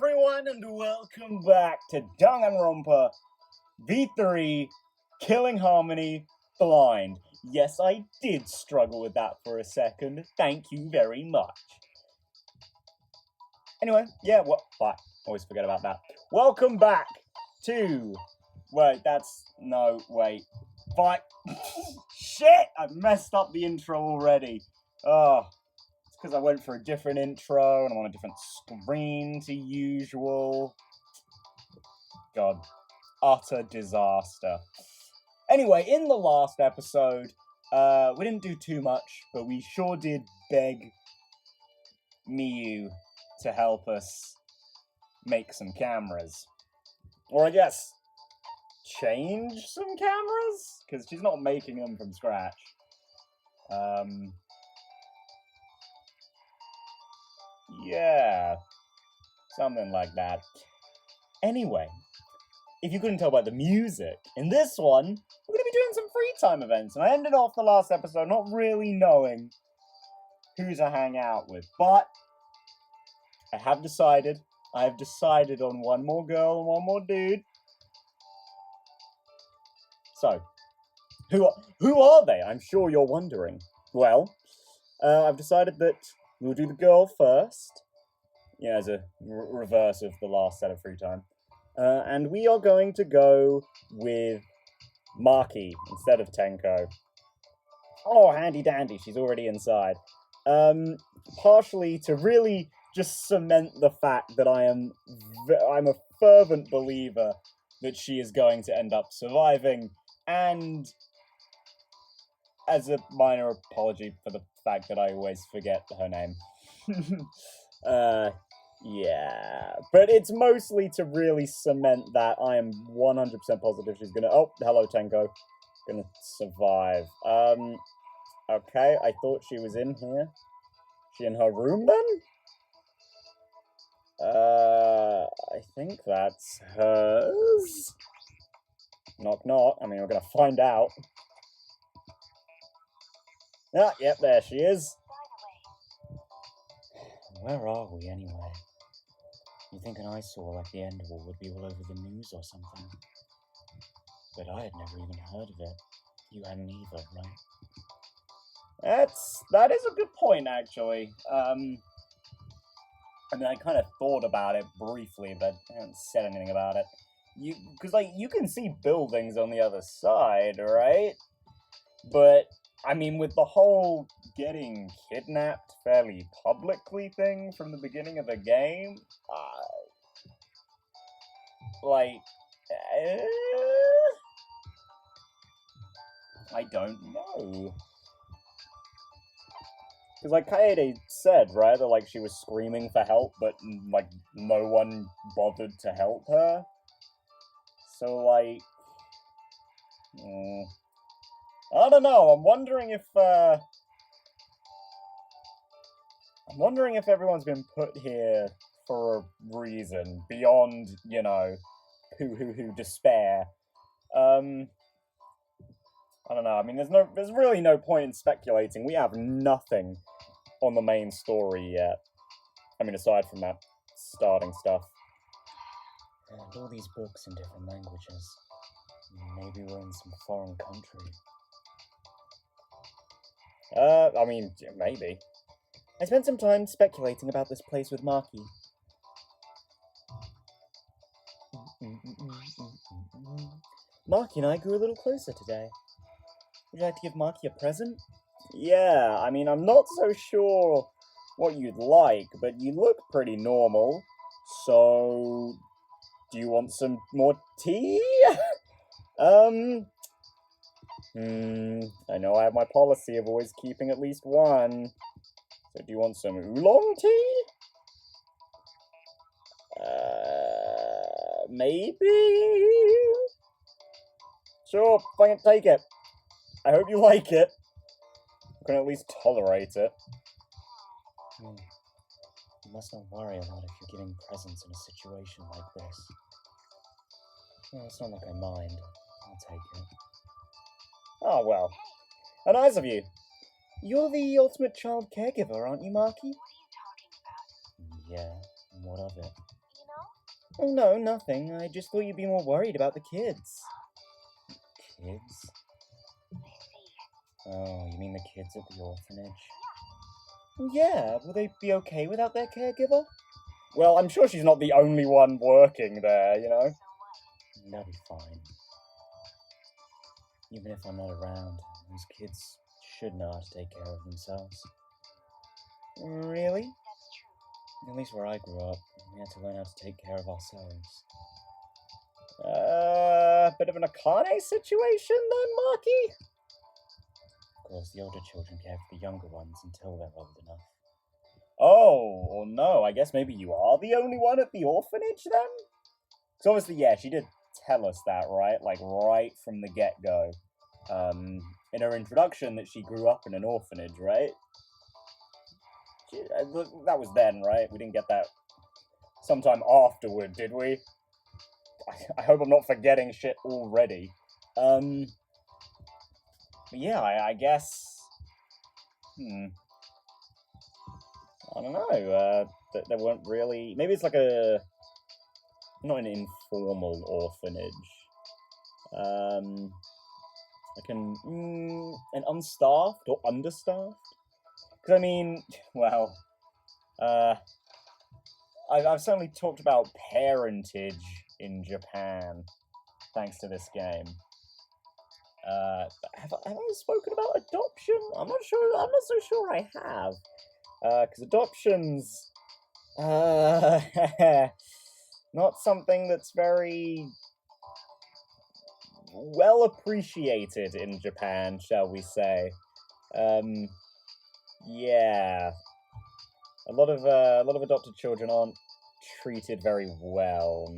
everyone, and welcome back to Danganronpa V3 Killing Harmony Blind. Yes, I did struggle with that for a second. Thank you very much. Anyway, yeah, what? Always forget about that. Welcome back to... Wait, Shit! I've messed up the intro already. Oh, it's because I went for a different intro and I'm on a different screen to usual. God, utter disaster. Anyway, in the last episode, we didn't do too much, but we sure did beg Miyu to help us make some cameras. Or I guess, change some cameras? Because she's not making them from scratch. Yeah, something like that. Anyway, if you couldn't tell by the music, in this one, we're going to be doing some free time events, and I ended off the last episode not really knowing who to hang out with, but I have decided on one more girl and one more dude. So, who are they? I'm sure you're wondering. Well, I've decided that we'll do the girl first, yeah, as a reverse of the last set of free time. And we are going to go with Maki instead of Tenko. Oh, handy dandy, she's already inside. Partially to really just cement the fact that I'm a fervent believer that she is going to end up surviving, and as a minor apology for the fact that I always forget her name. Yeah, but it's mostly to really cement that I am 100% positive she's gonna... Oh, hello, Tenko. Gonna survive. Okay, I thought she was in here. She in her room, then? I think that's hers. Knock, knock. I mean, we're gonna find out. Ah, yep, there she is. Where are we, anyway? You'd think an eyesore like the End Wall would be all over the news or something. But I had never even heard of it. You hadn't either, right? That is a good point, actually. I mean, I kind of thought about it briefly, but I haven't said anything about it. Because, like, you can see buildings on the other side, right? But, I mean, with the whole getting kidnapped fairly publicly thing from the beginning of the game, I don't know. Because, like Kaede said, right, that, like, she was screaming for help, but, like, no one bothered to help her. So, like... I don't know, I'm wondering if everyone's been put here for a reason, beyond, you know, who despair. I don't know, I mean, there's really no point in speculating. We have nothing on the main story yet. I mean, aside from that starting stuff. And all these books in different languages. Maybe we're in some foreign country. I mean, maybe. I spent some time speculating about this place with Maki. Maki and I grew a little closer today. Would you like to give Maki a present? Yeah, I mean, I'm not so sure what you'd like, but you look pretty normal. So, do you want some more tea? I know I have my policy of always keeping at least one. So do you want some oolong tea? Maybe? Sure, fine, take it. I hope you like it. I can at least tolerate it. You must not worry a lot if you're giving presents in a situation like this. Well, it's not like I mind. I'll take it. Oh, well. And nice of you. You're the ultimate child caregiver, aren't you, Maki? What are you talking about? Yeah, and what of it? You know, Oh, no, nothing. I just thought you'd be more worried about the kids. Kids? Oh, you mean the kids at the orphanage? Yeah, will they be okay without their caregiver? Well, I'm sure she's not the only one working there, you know? They'll be fine. Even if I'm not around, those kids should know how to take care of themselves. Really? At least where I grew up, we had to learn how to take care of ourselves. Bit of an Akane situation then, Maki? Of course, the older children care for the younger ones until they're old enough. Oh, or no, I guess maybe you are the only one at the orphanage then? Because obviously, yeah, she did tell us that, right? Like, right from the get-go. In her introduction that she grew up in an orphanage, right? That was then, right? We didn't get that sometime afterward, did we? I hope I'm not forgetting shit already. But yeah, I guess... I don't know. There weren't really... Maybe it's like a... Not an informal orphanage. Like an unstaffed or understaffed? Because, I mean, well... I've certainly talked about parentage in Japan, thanks to this game. Have I spoken about adoption? I'm not so sure I have. Because adoption's not something that's very well appreciated in Japan, shall we say. Yeah. A lot of adopted children aren't treated very well.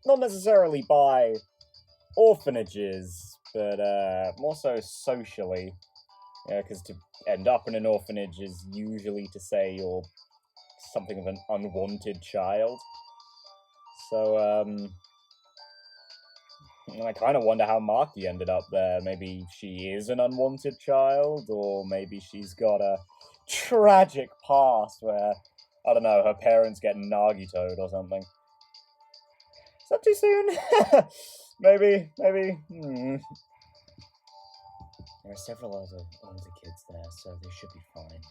Not necessarily by orphanages, but more so socially. Yeah, because to end up in an orphanage is usually to say you're something of an unwanted child. So, I kind of wonder how Maki ended up there. Maybe she is an unwanted child, or maybe she's got a tragic past where, I don't know, her parents get Nagito'd or something. Is that too soon? maybe. There are several other older kids there, so they should be fine.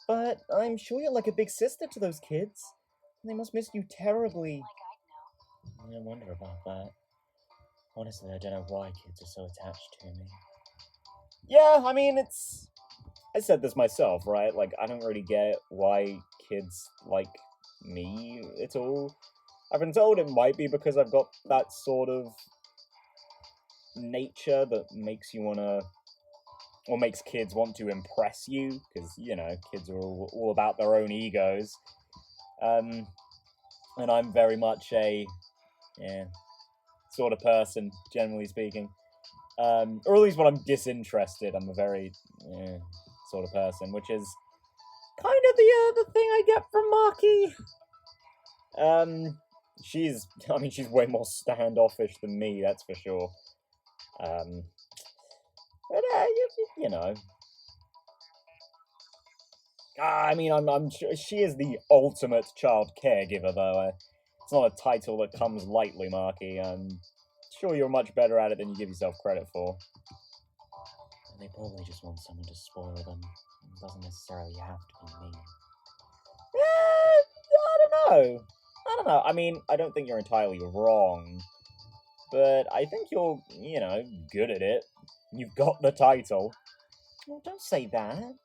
But I'm sure you're like a big sister to those kids. They must miss you terribly. I wonder about that. Honestly, I don't know why kids are so attached to me. Yeah, I mean, I said this myself, right? Like, I don't really get why kids like me at all. I've been told it might be because I've got that sort of nature that makes you wanna... or makes kids want to impress you, because, you know, kids are all about their own egos. And I'm very much a... sort of person, generally speaking. Or at least when I'm disinterested, I'm a very sort of person, which is kind of the thing I get from Maki. She's way more standoffish than me, that's for sure. But you know. I mean, I'm sure she is the ultimate child caregiver, though. It's not a title that comes lightly, Maki. I'm sure you're much better at it than you give yourself credit for. They probably just want someone to spoil them. It doesn't necessarily have to be me. I don't know. I mean, I don't think you're entirely wrong. But I think you're, good at it. You've got the title. Well, don't say that.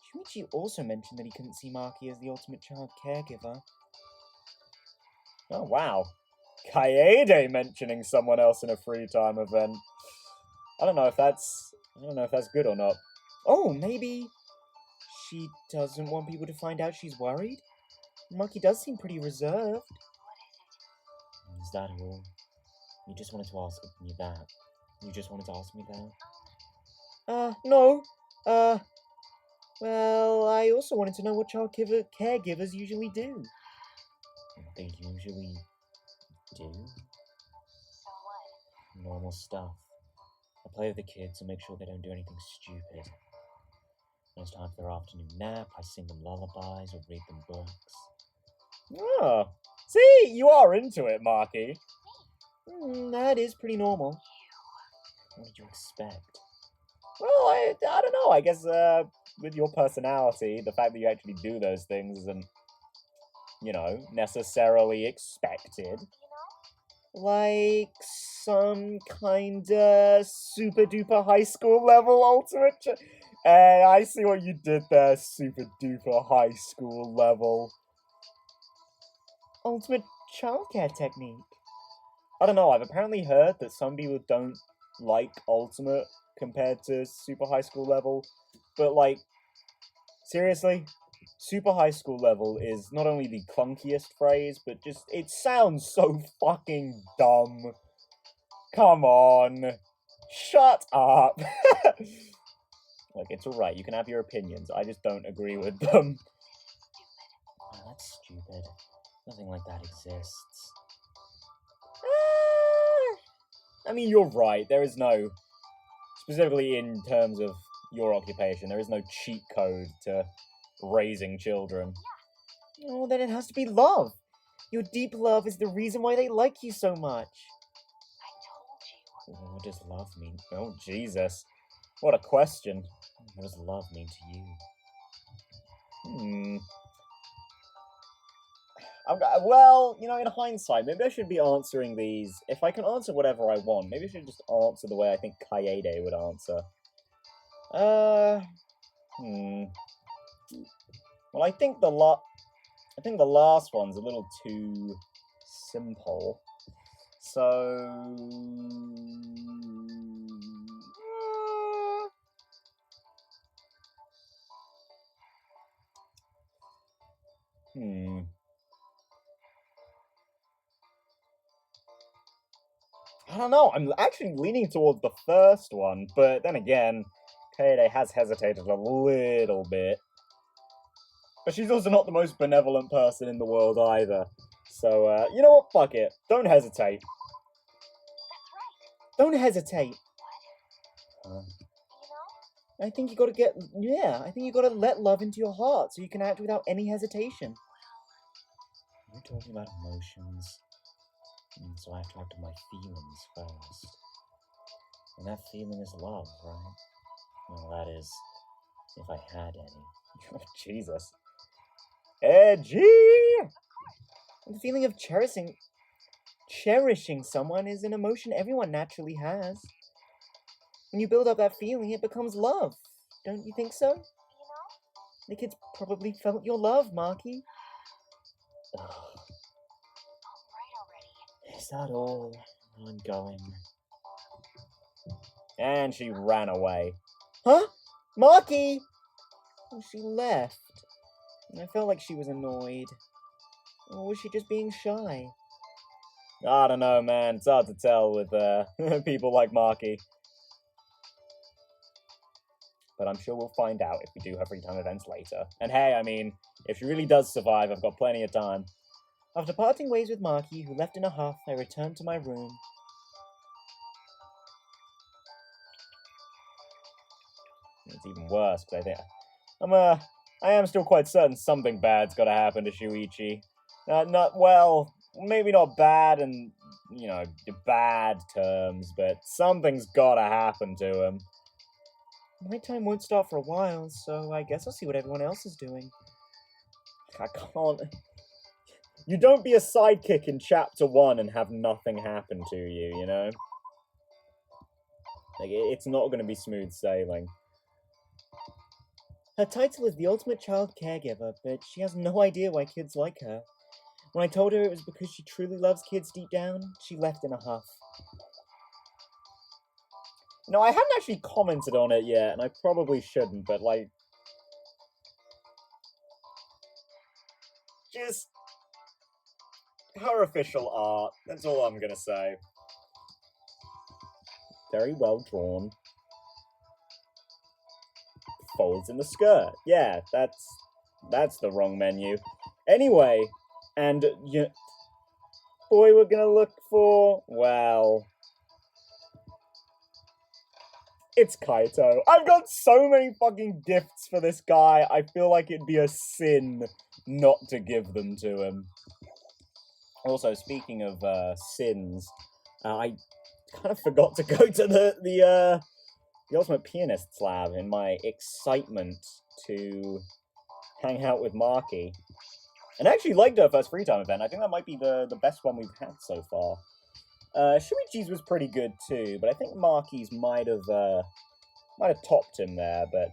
Shuichi also mentioned that he couldn't see Maki as the ultimate child caregiver. Oh, wow. Kaede mentioning someone else in a free time event. I don't know if that's good or not. Oh, maybe she doesn't want people to find out she's worried? Maki does seem pretty reserved. Is that all? You just wanted to ask me that? You just wanted to ask me that? No. Well, I also wanted to know what child caregivers usually do. They usually do? So what? Normal stuff. I play with the kids and make sure they don't do anything stupid. When it's time for their afternoon nap, I sing them lullabies or read them books. Oh. See, you are into it, Marky. That is pretty normal. What did you expect? Well, I don't know. I guess with your personality, the fact that you actually do those things isn't, necessarily expected. Like some kinda super duper high school level ultimate. Hey, I see what you did there, super duper high school level. Ultimate childcare technique. I don't know, I've apparently heard that some people don't like ultimate compared to super high school level, but like, seriously? Super high school level is not only the clunkiest phrase, but just, it sounds so fucking dumb. Come on. Shut up. Look, it's alright, you can have your opinions, I just don't agree with them. Oh, that's stupid. Nothing like that exists. I mean, you're right, there is no, specifically in terms of your occupation, there is no cheat code to raising children. Oh, then it has to be love. Your deep love is the reason why they like you so much. What does love mean? Oh, Jesus. What a question. What does love mean to you? Well, in hindsight, maybe I should be answering these. If I can answer whatever I want, maybe I should just answer the way I think Kaede would answer. Well, I think the last one's a little too simple. So... I don't know, I'm actually leaning towards the first one, but then again, Kaede has hesitated a little bit. But she's also not the most benevolent person in the world either. So, you know what? Fuck it. Don't hesitate. Don't hesitate. Huh? I think you gotta let love into your heart so you can act without any hesitation. We're talking about emotions. So I have to act on my feelings first. And that feeling is love, right? Well, that is, if I had any. Oh, Jesus. Edgy! The feeling of cherishing someone is an emotion everyone naturally has. When you build up that feeling, it becomes love. Don't you think so? The kids probably felt your love, Marky. Is that all? I'm going. And she ran away. Huh? Marky! Oh, she left. I felt like she was annoyed. Or was she just being shy? I don't know, man. It's hard to tell with people like Marky. But I'm sure we'll find out if we do have free time events later. And hey, I mean, if she really does survive, I've got plenty of time. After parting ways with Marky, who left in a huff, I returned to my room. It's even worse, because I am still quite certain something bad's gotta happen to Shuichi. Maybe not bad in, bad terms, but something's gotta happen to him. Nighttime won't start for a while, so I guess I'll see what everyone else is doing. I can't... You don't be a sidekick in Chapter 1 and have nothing happen to you, you know? Like, it's not gonna be smooth sailing. Her title is the ultimate child caregiver, but she has no idea why kids like her. When I told her it was because she truly loves kids deep down, she left in a huff. No, I haven't actually commented on it yet, and I probably shouldn't, but, just... her official art, that's all I'm gonna say. Very well drawn. Folds in the skirt. Yeah, that's the wrong menu. Anyway, and boy we're gonna look for, well, It's Kaito. I've got so many fucking gifts for this guy. I feel like it'd be a sin not to give them to him. Also, speaking of sins, I kind of forgot to go to the Ultimate Pianist's lab in my excitement to hang out with Marky. And I actually liked her first free time event. I think that might be the best one we've had so far. Shuichi's was pretty good too, but I think Marky's might have topped him there. But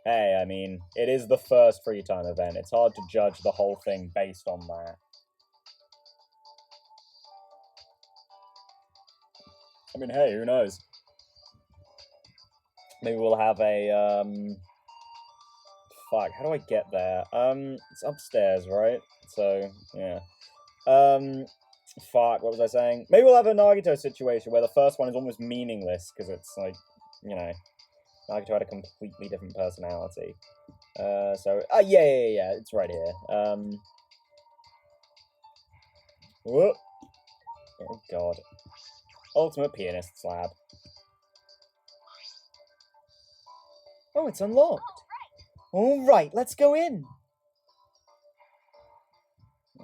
hey, I mean, it is the first free time event. It's hard to judge the whole thing based on that. I mean, hey, who knows? Maybe we'll have a, fuck, how do I get there? It's upstairs, right? So, yeah. Fuck, what was I saying? Maybe we'll have a Nagito situation where the first one is almost meaningless, because it's like, you know, Nagito had a completely different personality. Yeah, it's right here. Whoop. Oh, God. Ultimate Pianist's lab. Oh, it's unlocked. All right, let's go in.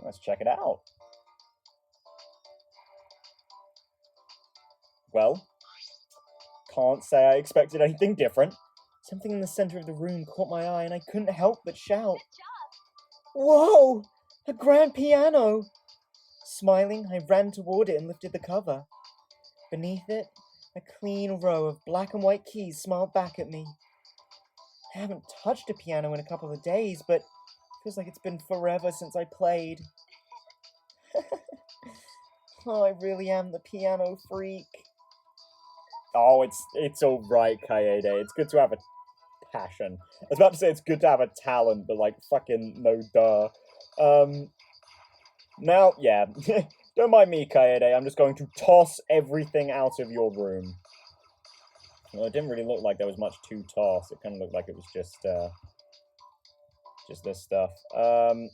Let's check it out. Well, can't say I expected anything different. Something in the center of the room caught my eye, and I couldn't help but shout. Whoa! A grand piano! Smiling, I ran toward it and lifted the cover. Beneath it, a clean row of black and white keys smiled back at me. I haven't touched a piano in a couple of days, but it feels like it's been forever since I played. Oh, I really am the piano freak. Oh, it's alright, Kaede. It's good to have a passion. I was about to say it's good to have a talent, but like, fucking no duh. Now, yeah. Don't mind me, Kaede. I'm just going to toss everything out of your room. Well, it didn't really look like there was much to toss. It kind of looked like it was just this stuff. So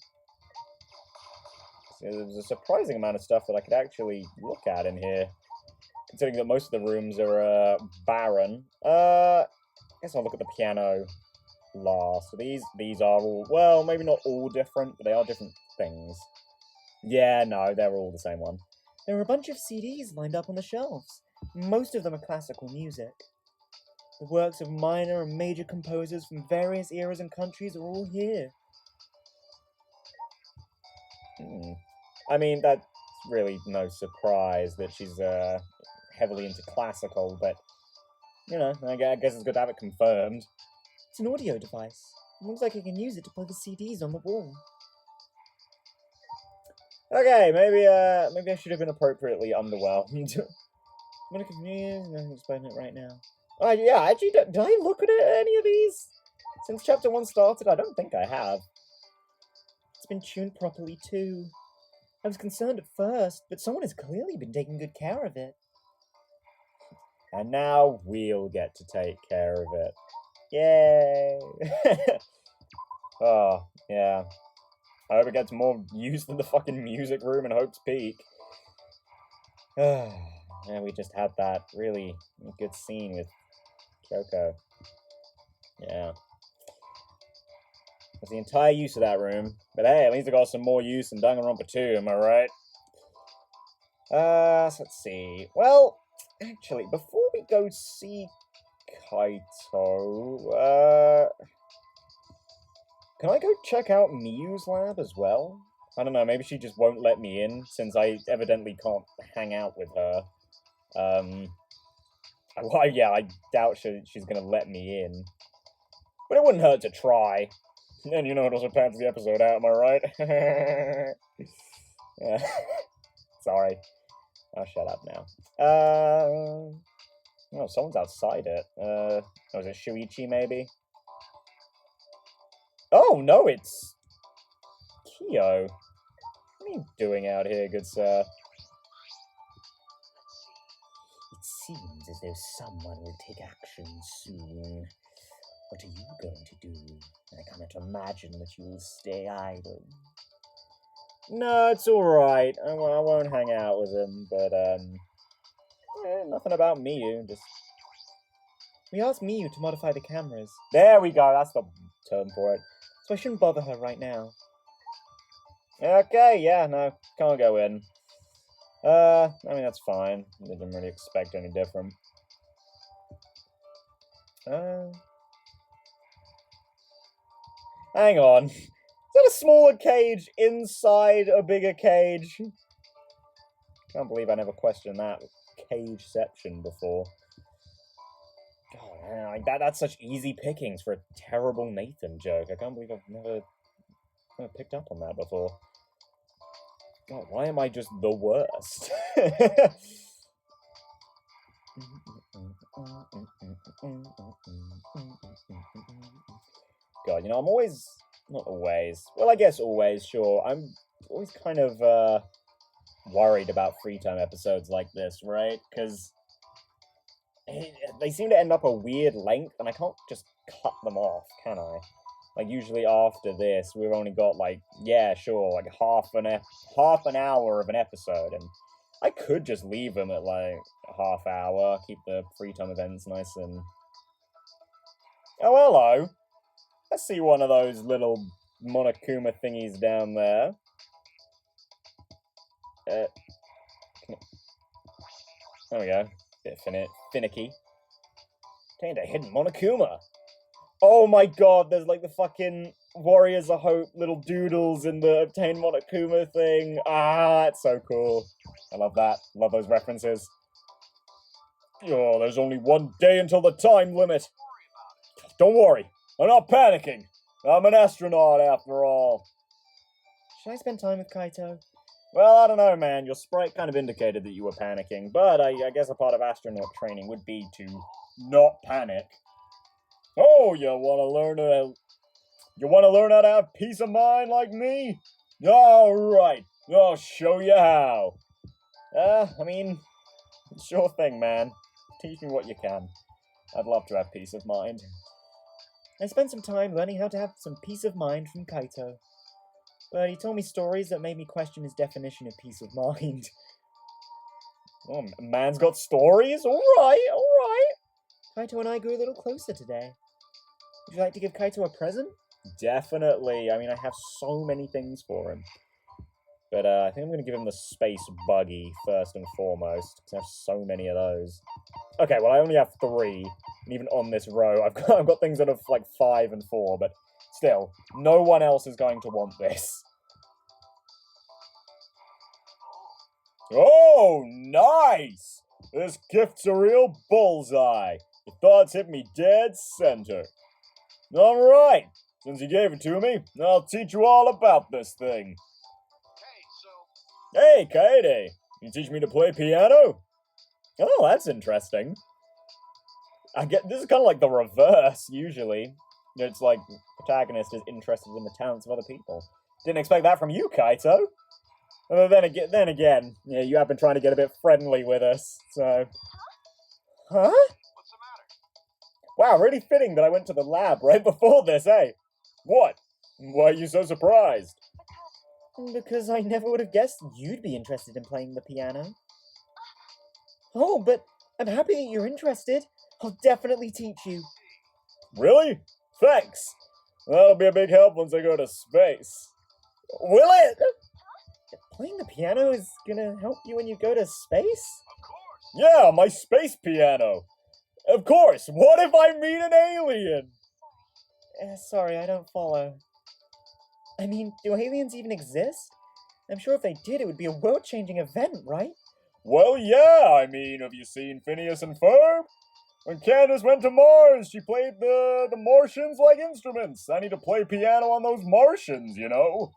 there was a surprising amount of stuff that I could actually look at in here, considering that most of the rooms are barren. I guess I'll look at the piano last. So these are all, well, maybe not all different, but they are different things. Yeah, no, they're all the same one. There are a bunch of CDs lined up on the shelves. Most of them are classical music. The works of minor and major composers from various eras and countries are all here. I mean, that's really no surprise that she's heavily into classical, but, you know, I guess it's good to have it confirmed. It's an audio device. It looks like I can use it to play the CDs on the wall. Okay, maybe I should have been appropriately underwhelmed. I'm gonna confused. No, I'm explaining it right now. Yeah, actually, did I look at any of these since chapter 1 started? I don't think I have. It's been tuned properly too. I was concerned at first, but someone has clearly been taking good care of it. And now we'll get to take care of it. Yay! Oh, yeah. I hope it gets more use than the fucking music room in Hope's Peak. Yeah, we just had that really good scene with Kyoko. Yeah. That's the entire use of that room. But hey, at least I got some more use in Danganronpa 2, am I right? So let's see. Well, actually, before we go see Kaito, can I go check out Miyu's lab as well? I don't know, maybe she just won't let me in, since I evidently can't hang out with her. Well, yeah, I doubt she's gonna let me in. But it wouldn't hurt to try. And you know it also pans the episode out, am I right? Yeah. Sorry. I'll shut up now. Oh, someone's outside it. Was it Shuichi, maybe? Oh, no, it's Kyo. What are you doing out here, good sir? It seems as though someone will take action soon. What are you going to do? I cannot imagine that you will stay idle. No, it's alright. I won't hang out with him, but, nothing about Miyu, just We asked Miyu to modify the cameras, There we go, that's the term for it. so I shouldn't bother her right now. Okay, yeah, no, can't go in. I mean, that's fine. I didn't really expect any different. Hang on. Is that a smaller cage inside a bigger cage? Can't believe I never questioned that cageception before. God, man, like that's such easy pickings for a terrible Nathan joke. I can't believe I've never picked up on that before. God, why am I just the worst? God, you know, I'm always... Not always. Well, I guess always, sure. I'm always kind of, worried about free time episodes like this, right? Because they seem to end up a weird length, and I can't just cut them off, can I? Like, usually after this, we've only got, like, yeah, sure, like, half an hour of an episode, and I could just leave them at, like, a half hour, keep the free time events nice and... Oh, hello! I see one of those little Monokuma thingies down there. There we go. Bit finicky. Contained a hidden Monokuma. Oh my god, there's like the fucking Warriors of Hope little doodles in the obtained Monokuma thing. Ah, it's so cool. I love that. Love those references. Oh, there's only one day until the time limit. Don't worry, I'm not panicking. I'm an astronaut after all. Should I spend time with Kaito? Well, I don't know, man. Your sprite kind of indicated that you were panicking, but I guess a part of astronaut training would be to not panic. Oh, you want to learn how to have peace of mind like me? All right, I'll show you how. I mean, sure thing, man. Teach me what you can. I'd love to have peace of mind. I spent some time learning how to have some peace of mind from Kaito. But he told me stories that made me question his definition of peace of mind. Oh, man's got stories? Alright. Kaito and I grew a little closer today. Would you like to give Kaito a present? Definitely. I mean, I have so many things for him. But I think I'm going to give him the space buggy first and foremost, because I have so many of those. Okay, well, I only have 3, and even on this row, I've got things that are like 5 and 4, but still, no one else is going to want this. Oh, nice! This gift's a real bullseye. Your thoughts hit me dead center. Alright, since you gave it to me, I'll teach you all about this thing. Hey, Kaede! You teach me to play piano? Oh, that's interesting. I get this is kind of like the reverse, usually. It's like, the protagonist is interested in the talents of other people. Didn't expect that from you, Kaito. Then again, yeah, you have been trying to get a bit friendly with us, so... Huh? What's the matter? Wow, really fitting that I went to the lab right before this, eh? What? Why are you so surprised? Because I never would have guessed you'd be interested in playing the piano. Oh, but I'm happy that you're interested. I'll definitely teach you. Really? Thanks. That'll be a big help once I go to space. Will it? Playing the piano is gonna help you when you go to space? Of course. Yeah, my space piano. Of course. What if I meet an alien? Sorry, I don't follow. I mean, do aliens even exist? I'm sure if they did, it would be a world-changing event, right? Well, yeah. I mean, have you seen Phineas and Ferb? When Candace went to Mars, she played the Martians like instruments. I need to play piano on those Martians, you know?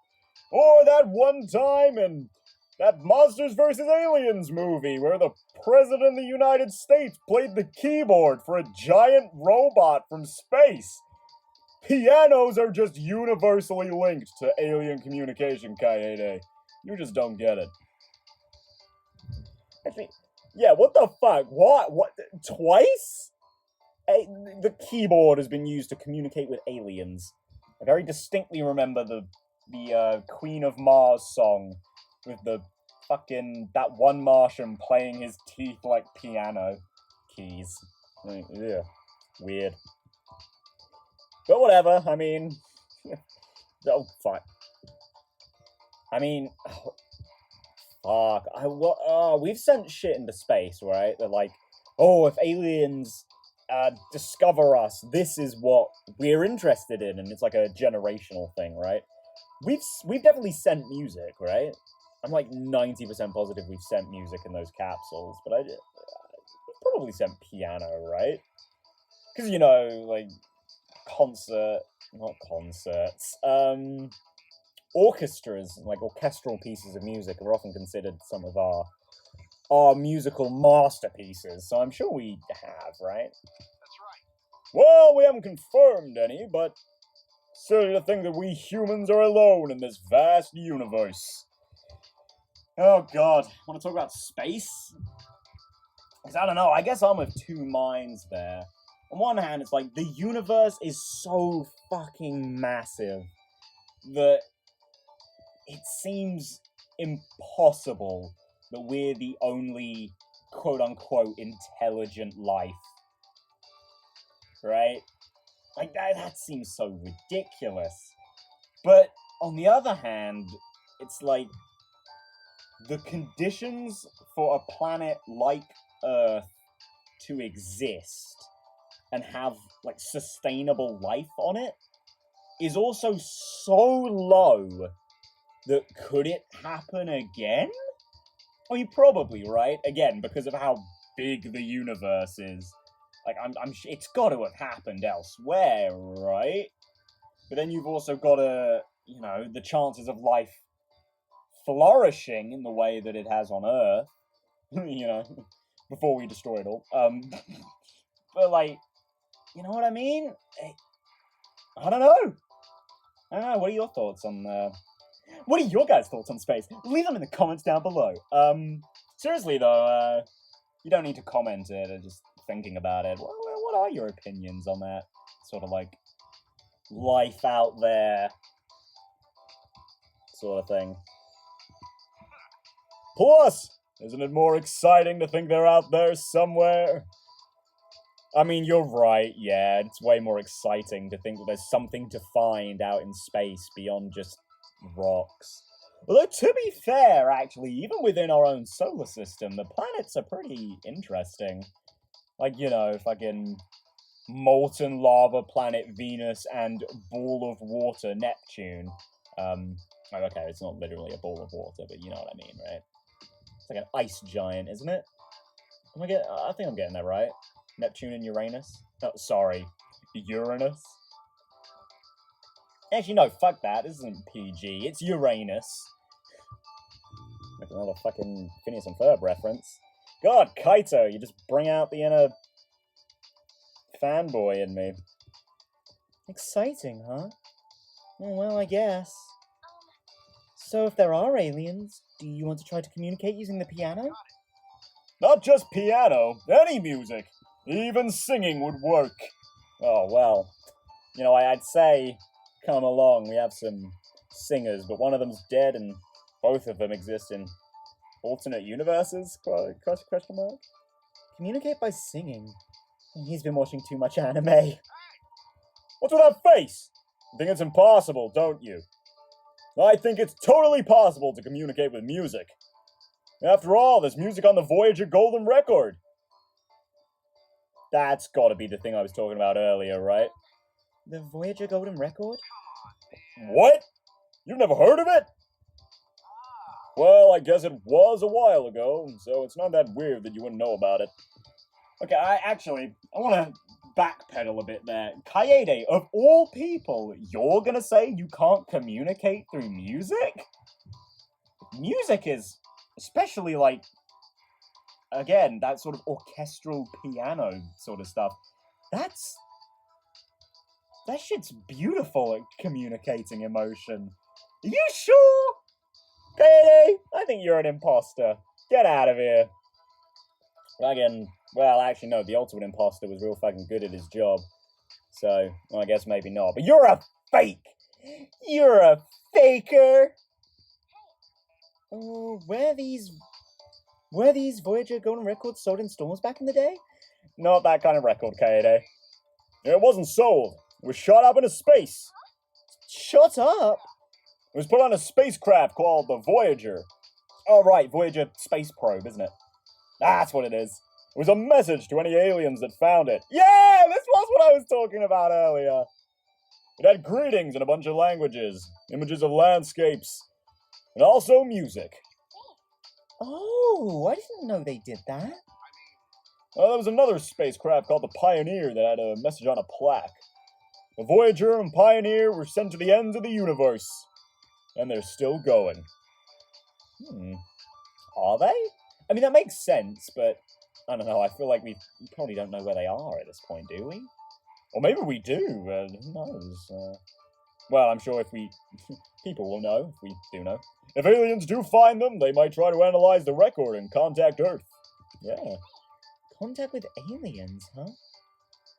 Or that one time in that Monsters vs. Aliens movie where the President of the United States played the keyboard for a giant robot from space. Pianos are just universally linked to alien communication, Kaede. You just don't get it. Actually, yeah, what the fuck? What? Twice? The keyboard has been used to communicate with aliens. I very distinctly remember the Queen of Mars song with the that one Martian playing his teeth like piano keys. Yeah. Weird. But whatever, I mean... oh, fuck. I mean... fuck. We've sent shit into space, right? They're like, oh, if aliens discover us, this is what we're interested in, and it's like a generational thing, right? We've definitely sent music, right? I'm like 90% positive we've sent music in those capsules, but we've probably sent piano, right? Because, you know, like, not concerts, orchestras, like orchestral pieces of music are often considered some of our musical masterpieces, so I'm sure we have, right? That's right. Well, we haven't confirmed any, but silly to think that we humans are alone in this vast universe. Oh god, want to talk about space? Because I don't know, I guess I'm of two minds there. On one hand, it's like the universe is so fucking massive that it seems impossible that we're the only quote-unquote intelligent life. Right? Like, that seems so ridiculous. But, on the other hand, it's like, the conditions for a planet like Earth to exist and have, like, sustainable life on it is also so low that could it happen again? I mean, probably, right? Again, because of how big the universe is. Like, it's got to have happened elsewhere, right? But then you've also got the chances of life flourishing in the way that it has on Earth, before we destroy it all. But, like, you know what I mean? I don't know. What are your thoughts on, what are your guys' thoughts on space? Leave them in the comments down below. Seriously, though, you don't need to comment it, or just thinking about it. What are your opinions on that sort of, like, life out there sort of thing? Plus, isn't it more exciting to think they're out there somewhere? I mean, you're right, yeah, it's way more exciting to think that there's something to find out in space beyond just rocks. Although, to be fair, actually, even within our own solar system, the planets are pretty interesting. Like, fucking molten lava planet Venus and ball of water Neptune. Okay, it's not literally a ball of water, but you know what I mean, right? It's like an ice giant, isn't it? I think I'm getting that right. Neptune and Uranus? Oh, sorry. Uranus? Actually, no, fuck that. This isn't PG. It's Uranus. Like another fucking Phineas and Ferb reference. God, Kaito, you just bring out the inner fanboy in me. Exciting, huh? Well, I guess. So if there are aliens, do you want to try to communicate using the piano? Not just piano, any music. Even singing would work. Oh, well. I'd say, come along, we have some singers, but one of them's dead and both of them exist in alternate universes? Question mark? Communicate by singing. He's been watching too much anime. What's with that face? You think it's impossible, don't you? I think it's totally possible to communicate with music. After all, there's music on the Voyager Golden Record. That's gotta be the thing I was talking about earlier, right? The Voyager Golden Record? What? You've never heard of it? Well, I guess it was a while ago, so it's not that weird that you wouldn't know about it. Okay, I want to backpedal a bit there. Kaede, of all people, you're gonna say you can't communicate through music? Music is, especially, like, again, that sort of orchestral piano sort of stuff. That shit's beautiful at communicating emotion. Are you sure? Kaede, I think you're an imposter. Get out of here. Actually, no, the ultimate imposter was real fucking good at his job. So, I guess maybe not. But you're a fake! You're a faker! Were these Voyager Golden Records sold in stores back in the day? Not that kind of record, Kaede. It wasn't sold. It was shot up into space. Shut up! It was put on a spacecraft called the Voyager. Oh, right, Voyager Space Probe, isn't it? That's what it is. It was a message to any aliens that found it. Yeah, this was what I was talking about earlier. It had greetings in a bunch of languages, images of landscapes, and also music. Oh, I didn't know they did that. There was another spacecraft called the Pioneer that had a message on a plaque. The Voyager and Pioneer were sent to the ends of the universe, and they're still going. Are they? I mean, that makes sense, but I don't know, I feel like we probably don't know where they are at this point, do we? Or maybe we do, who knows? Well, I'm sure if we... people will know, if we do know. If aliens do find them, they might try to analyze the record and contact Earth. Yeah. Contact with aliens, huh?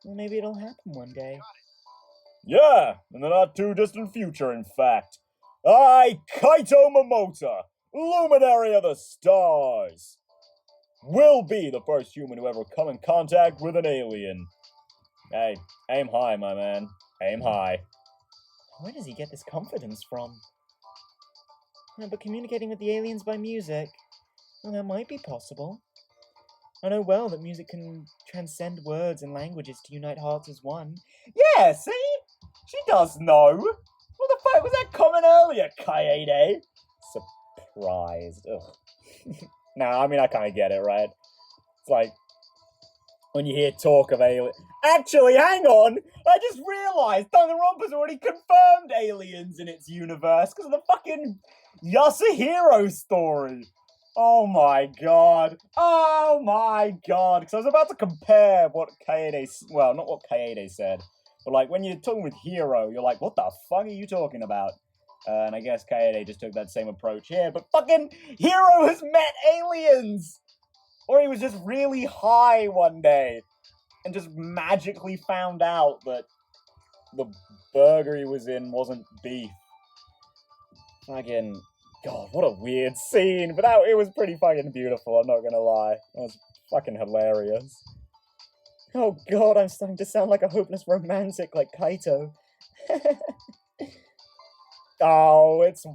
Well, maybe it'll happen one day. Yeah, in the not-too-distant future, in fact. I, Kaito Momota, luminary of the stars, will be the first human to ever come in contact with an alien. Hey, aim high, my man. Aim high. Where does he get this confidence from? But communicating with the aliens by music, well, that might be possible. I know well that music can transcend words and languages to unite hearts as one. Yeah, see? She does know. What the fuck was that comment earlier, Kaede? Surprised. Ugh. Nah, I mean, I kind of get it, right? It's like, when you hear talk of aliens... Actually, hang on! I just realised Danganronpa's already confirmed aliens in its universe because of the fucking Yasuhiro story. Oh my god. Oh my god. Because I was about to compare what Kaede... Well, not what Kaede said. But, like, when you're talking with Hiro, you're like, what the fuck are you talking about? And I guess Kaede just took that same approach here. But fucking Hiro has met aliens! Or he was just really high one day and just magically found out that the burger he was in wasn't beef. Fucking... God, what a weird scene. But it was pretty fucking beautiful, I'm not gonna lie. It was fucking hilarious. Oh god, I'm starting to sound like a hopeless romantic like Kaito. Oh, it's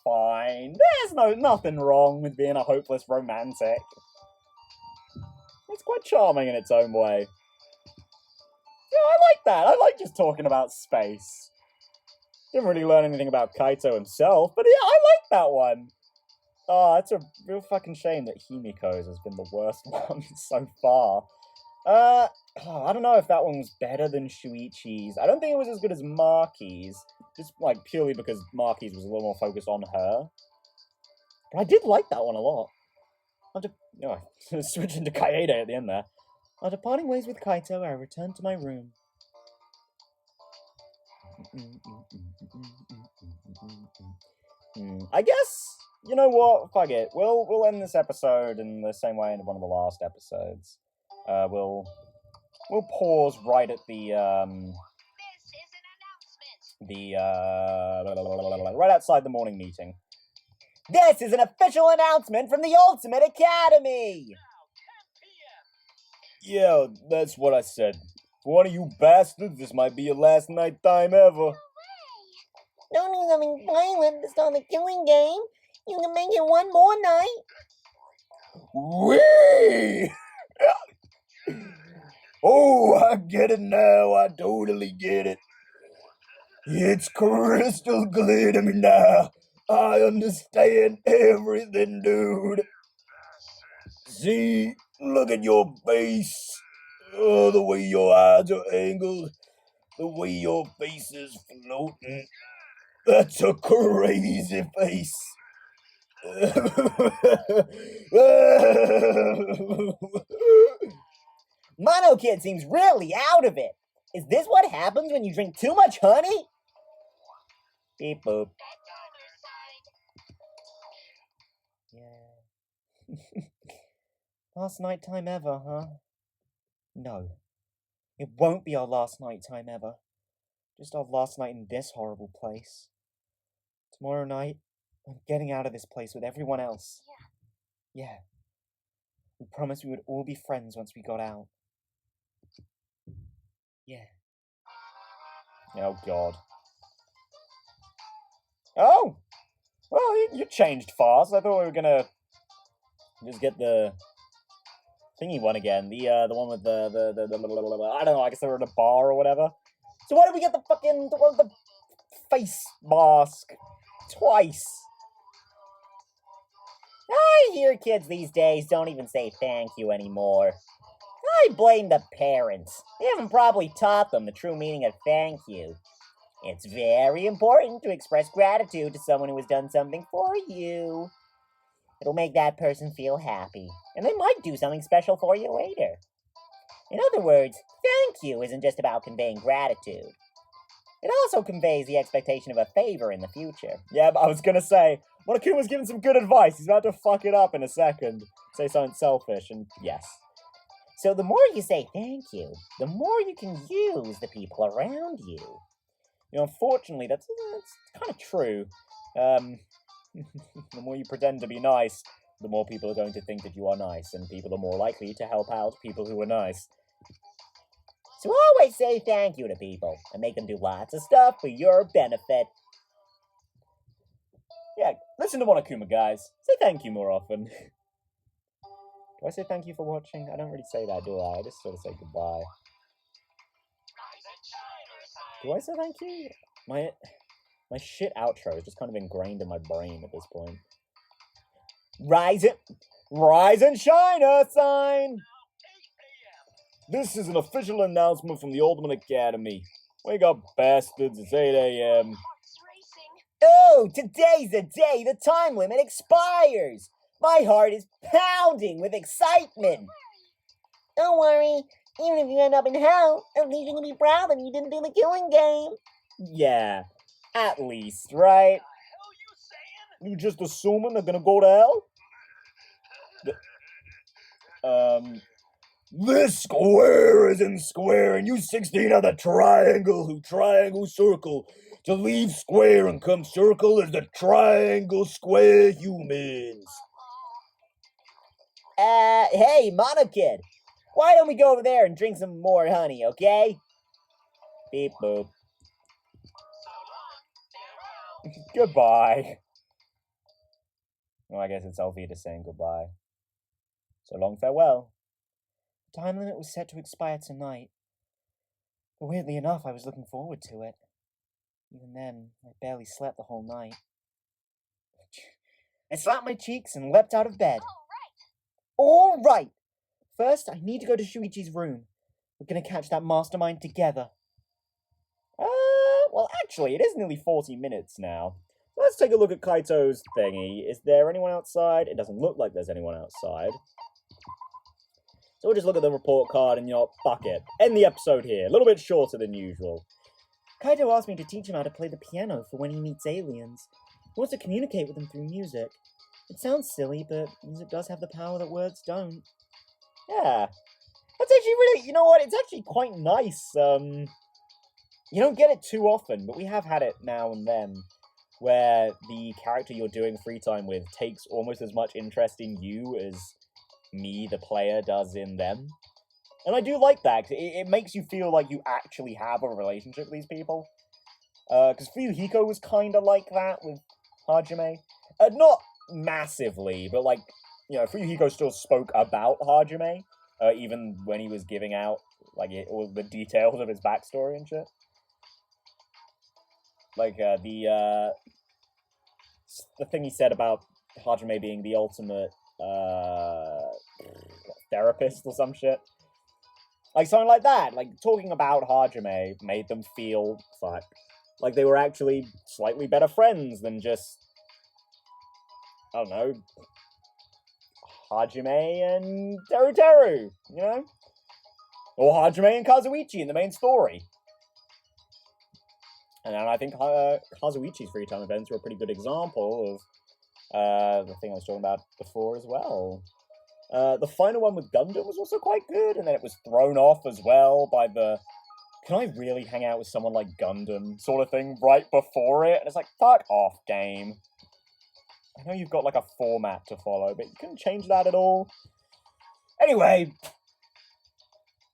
fine. There's nothing wrong with being a hopeless romantic. It's quite charming in its own way. Yeah, I like that. I like just talking about space. Didn't really learn anything about Kaito himself, but yeah, I like that one. Oh, it's a real fucking shame that Himiko's has been the worst one so far. I don't know if that one was better than Shuichi's. I don't think it was as good as Maki's. Just, like, purely because Maki's was a little more focused on her. But I did like that one a lot. Switching to Kaede at the end there. After parting ways with Kaito, I returned to my room. I guess, you know what? Fuck it. We'll end this episode in the same way in one of the last episodes. We'll pause right at the right outside the morning meeting. This is an official announcement from the Ultimate Academy! Yeah, that's what I said. For one of you bastards, this might be your last night time ever. Don't do something violent to start the killing game. You can make it one more night. Whee! Oh, I get it now. I totally get it. It's crystal clear to me now. I understand everything, dude. See, look at your face. Oh, the way your eyes are angled. The way your face is floating. That's a crazy face. Mono Kid seems really out of it. Is this what happens when you drink too much honey? Beep boop. Yeah. Last night time ever, huh? No. It won't be our last night time ever. Just our last night in this horrible place. Tomorrow night, I'm getting out of this place with everyone else. Yeah. We promised we would all be friends once we got out. Yeah. Oh, God. Oh! Well, you changed fast. I thought we were gonna just get the thingy one again. The one with the I don't know, I guess they were at a bar or whatever. So why did we get the fucking, the face mask twice? I hear kids these days don't even say thank you anymore. I blame the parents. They haven't probably taught them the true meaning of thank you. It's very important to express gratitude to someone who has done something for you. It'll make that person feel happy, and they might do something special for you later. In other words, thank you isn't just about conveying gratitude. It also conveys the expectation of a favor in the future. Yeah, but I was gonna say, Monokuma's giving some good advice. He's about to fuck it up in a second. Say something selfish, and yes. So the more you say thank you, the more you can use the people around you. You know, unfortunately, that's kind of true. The more you pretend to be nice, the more people are going to think that you are nice, and people are more likely to help out people who are nice. So always say thank you to people, and make them do lots of stuff for your benefit. Yeah, listen to Monokuma, guys. Say thank you more often. Do I say thank you for watching? I don't really say that, do I? I just sort of say goodbye. Do I say thank you? My shit outro is just kind of ingrained in my brain at this point. Rise and shine, Earth sign! This is an official announcement from the Ultimate Academy. Wake up, bastards, it's 8 a.m. Oh, today's the day the time limit expires! My heart is pounding with excitement! Don't worry, even if you end up in hell, at least you can be proud that you didn't do the killing game. Yeah, at least, right? You just assuming they're gonna go to hell? This square isn't square, and you 16 are the triangle who triangle circle. To leave square and come circle is the triangle square humans. Hey, Mono Kid, why don't we go over there and drink some more honey, okay? Beep boop. Goodbye. Well, I guess it's Elvita saying goodbye. So long, farewell. The time limit was set to expire tonight. But weirdly enough, I was looking forward to it. Even then, I barely slept the whole night. I slapped my cheeks and leapt out of bed. All right! First, I need to go to Shuichi's room. We're gonna catch that mastermind together. Well, actually, it is nearly 40 minutes now. Let's take a look at Kaito's thingy. Is there anyone outside? It doesn't look like there's anyone outside. So we'll just look at the report card and, you know, fuck it. End the episode here. A little bit shorter than usual. Kaito asked me to teach him how to play the piano for when he meets aliens. He wants to communicate with them through music. It sounds silly, but music does have the power that words don't. Yeah. That's actually really, you know what, it's actually quite nice. You don't get it too often, but we have had it now and then, where the character you're doing free time with takes almost as much interest in you as me, the player, does in them. And I do like that, 'cause it makes you feel like you actually have a relationship with these people. Because Fuyuhiko was kind of like that with Hajime. Not massively, but like, you know, Fuyuhiko still spoke about Hajime, even when he was giving out, like, all the details of his backstory and shit. Like, the thing he said about Hajime being the ultimate, therapist or some shit. Like, something like that. Like, talking about Hajime made them feel, like they were actually slightly better friends than just, I don't know, Hajime and Teru, you know? Or Hajime and Kazuichi in the main story. And I think Kazuichi's free time events were a pretty good example of the thing I was talking about before as well. The final one with Gundam was also quite good, and then it was thrown off as well by the can I really hang out with someone like Gundam sort of thing right before it? And it's like, fuck off, game. I know you've got like a format to follow, but you couldn't change that at all. Anyway,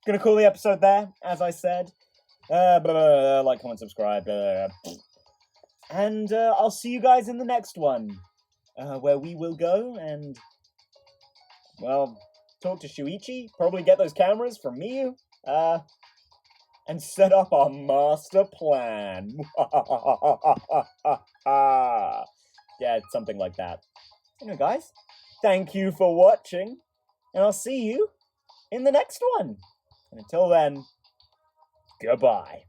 gonna call the episode there, as I said. Like, comment, subscribe. And I'll see you guys in the next one, where we will go and, well, talk to Shuichi, probably get those cameras from Miyu, and set up our master plan. Yeah, something like that. Anyway, guys, thank you for watching, and I'll see you in the next one. And until then, goodbye.